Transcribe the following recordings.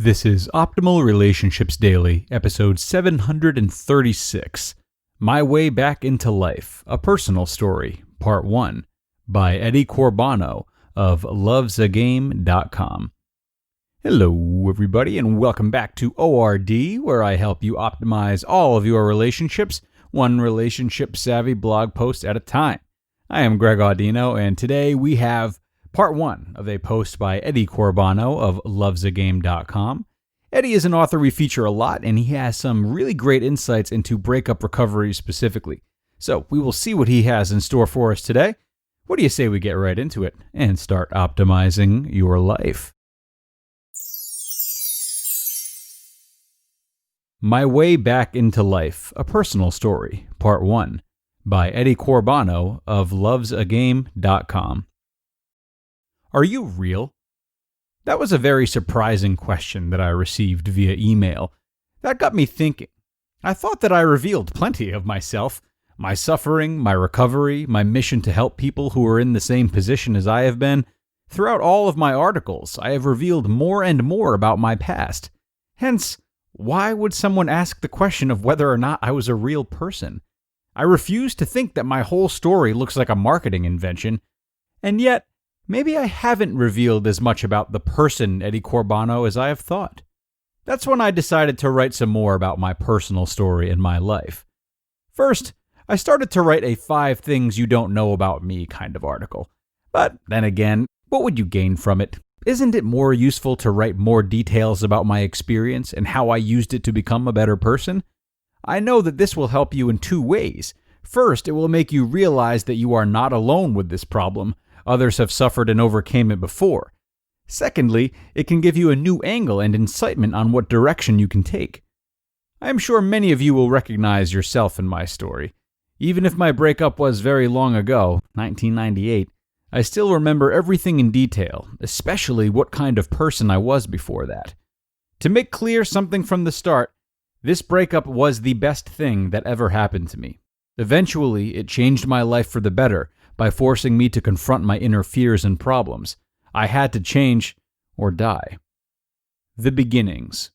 This is Optimal Relationships Daily, episode 736, My Way Back into Life, A Personal Story, Part 1, by Eddie Corbano of lovesagame.com. Hello, everybody, and welcome back to ORD, where I help you optimize all of your relationships, one relationship-savvy blog post at a time. I am Greg Audino, and today we have Part 1 of a post by Eddie Corbano of lovesagame.com. Eddie is an author we feature a lot, and he has some really great insights into breakup recovery specifically. So we will see what he has in store for us today. What do you say we get right into it and start optimizing your life? My Way Back into Life, A Personal Story, Part 1, by Eddie Corbano of lovesagame.com. Are you real? That was a very surprising question that I received via email. That got me thinking. I thought that I revealed plenty of myself, my suffering, my recovery, my mission to help people who are in the same position as I have been. Throughout all of my articles, I have revealed more and more about my past. Hence, why would someone ask the question of whether or not I was a real person? I refuse to think that my whole story looks like a marketing invention, and yet, maybe I haven't revealed as much about the person Eddie Corbano as I have thought. That's when I decided to write some more about my personal story and my life. First, I started to write a 5 things you don't know about me kind of article. But then again, what would you gain from it? Isn't it more useful to write more details about my experience and how I used it to become a better person? I know that this will help you in 2 ways. First, it will make you realize that you are not alone with this problem. Others have suffered and overcame it before. Secondly, it can give you a new angle and incitement on what direction you can take. I am sure many of you will recognize yourself in my story. Even if my breakup was very long ago, 1998, I still remember everything in detail, especially what kind of person I was before that. To make clear something from the start, this breakup was the best thing that ever happened to me. Eventually, it changed my life for the better, by forcing me to confront my inner fears and problems. I had to change or die. The beginnings.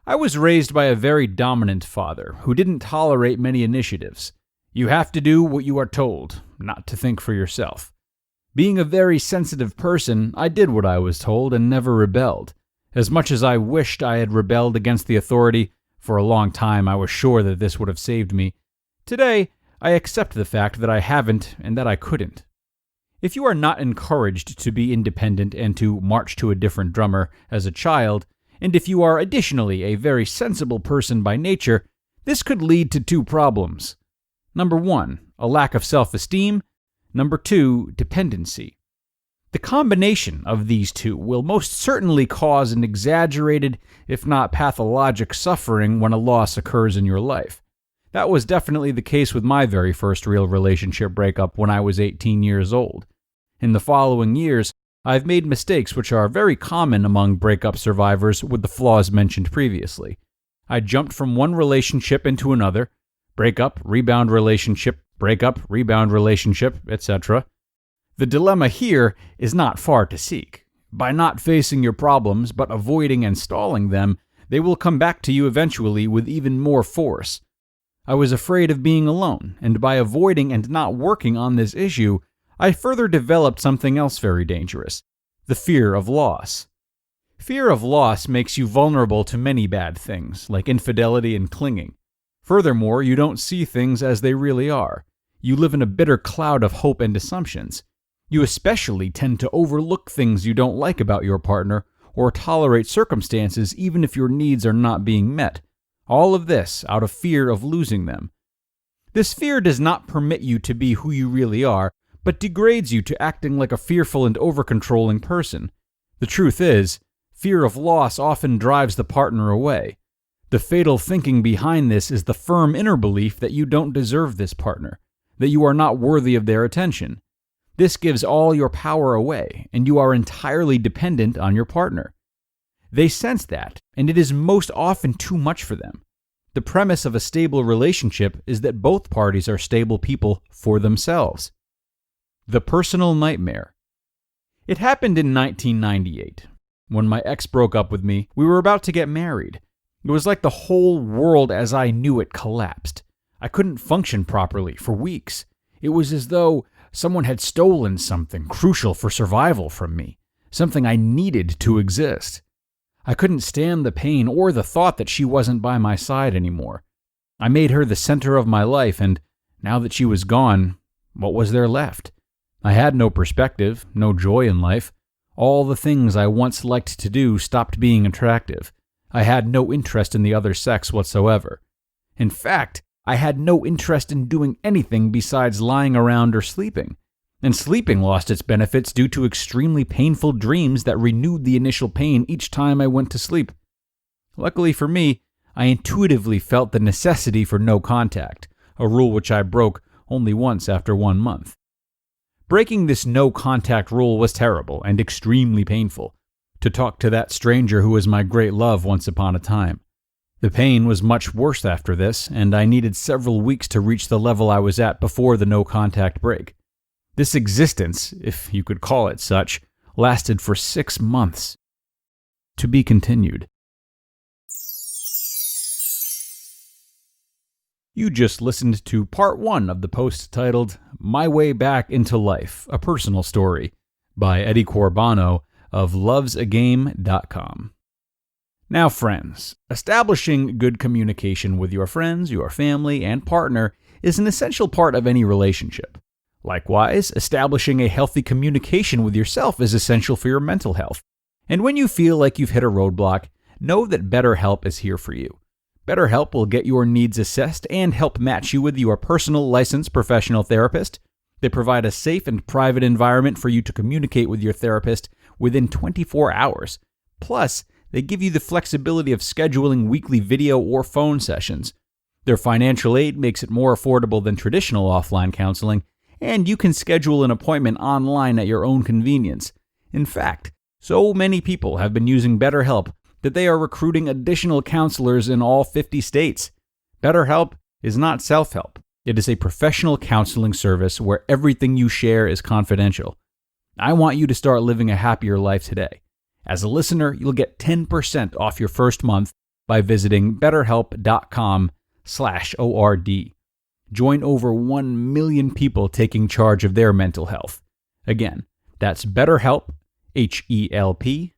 I was raised by a very dominant father who didn't tolerate many initiatives. You have to do what you are told, not to think for yourself. Being a very sensitive person, I did what I was told and never rebelled. As much as I wished I had rebelled against the authority, for a long time I was sure that this would have saved me. Today, I accept the fact that I haven't and that I couldn't. If you are not encouraged to be independent and to march to a different drummer as a child, and if you are additionally a very sensible person by nature, this could lead to 2 problems. Number 1, a lack of self-esteem. Number 2, dependency. The combination of these 2 will most certainly cause an exaggerated, if not pathologic, suffering when a loss occurs in your life. That was definitely the case with my very first real relationship breakup when I was 18 years old. In the following years, I've made mistakes which are very common among breakup survivors with the flaws mentioned previously. I jumped from one relationship into another, breakup, rebound relationship, etc. The dilemma here is not far to seek. By not facing your problems but avoiding and stalling them, they will come back to you eventually with even more force. I was afraid of being alone, and by avoiding and not working on this issue, I further developed something else very dangerous: the fear of loss. Fear of loss makes you vulnerable to many bad things, like infidelity and clinging. Furthermore, you don't see things as they really are. You live in a bitter cloud of hope and assumptions. You especially tend to overlook things you don't like about your partner, or tolerate circumstances even if your needs are not being met. All of this out of fear of losing them. This fear does not permit you to be who you really are, but degrades you to acting like a fearful and over-controlling person. The truth is, fear of loss often drives the partner away. The fatal thinking behind this is the firm inner belief that you don't deserve this partner, that you are not worthy of their attention. This gives all your power away, and you are entirely dependent on your partner. They sense that, and it is most often too much for them. The premise of a stable relationship is that both parties are stable people for themselves. The personal nightmare. It happened in 1998. When my ex broke up with me, we were about to get married. It was like the whole world as I knew it collapsed. I couldn't function properly for weeks. It was as though someone had stolen something crucial for survival from me, something I needed to exist. I couldn't stand the pain or the thought that she wasn't by my side anymore. I made her the center of my life, and now that she was gone, what was there left? I had no perspective, no joy in life. All the things I once liked to do stopped being attractive. I had no interest in the other sex whatsoever. In fact, I had no interest in doing anything besides lying around or sleeping. And sleeping lost its benefits due to extremely painful dreams that renewed the initial pain each time I went to sleep. Luckily for me, I intuitively felt the necessity for no contact, a rule which I broke only once after 1 month. Breaking this no-contact rule was terrible and extremely painful. To talk to that stranger who was my great love once upon a time. The pain was much worse after this, and I needed several weeks to reach the level I was at before the no-contact break. This existence, if you could call it such, lasted for 6 months. To be continued. You just listened to part 1 of the post titled My Way Back into Life, a Personal Story, by Eddie Corbano of lovesagame.com. Now, friends, establishing good communication with your friends, your family, and partner is an essential part of any relationship. Likewise, establishing a healthy communication with yourself is essential for your mental health. And when you feel like you've hit a roadblock, know that BetterHelp is here for you. BetterHelp will get your needs assessed and help match you with your personal licensed professional therapist. They provide a safe and private environment for you to communicate with your therapist within 24 hours. Plus, they give you the flexibility of scheduling weekly video or phone sessions. Their financial aid makes it more affordable than traditional offline counseling, and you can schedule an appointment online at your own convenience. In fact, so many people have been using BetterHelp that they are recruiting additional counselors in all 50 states. BetterHelp is not self-help. It is a professional counseling service where everything you share is confidential. I want you to start living a happier life today. As a listener, you'll get 10% off your first month by visiting betterhelp.com/ORD. Join over 1 million people taking charge of their mental health. Again, that's BetterHelp, HELP.com/ORD.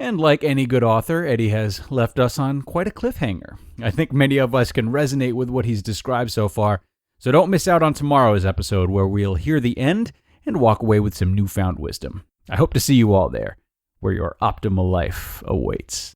And like any good author, Eddie has left us on quite a cliffhanger. I think many of us can resonate with what he's described so far, so don't miss out on tomorrow's episode where we'll hear the end and walk away with some newfound wisdom. I hope to see you all there, where your optimal life awaits.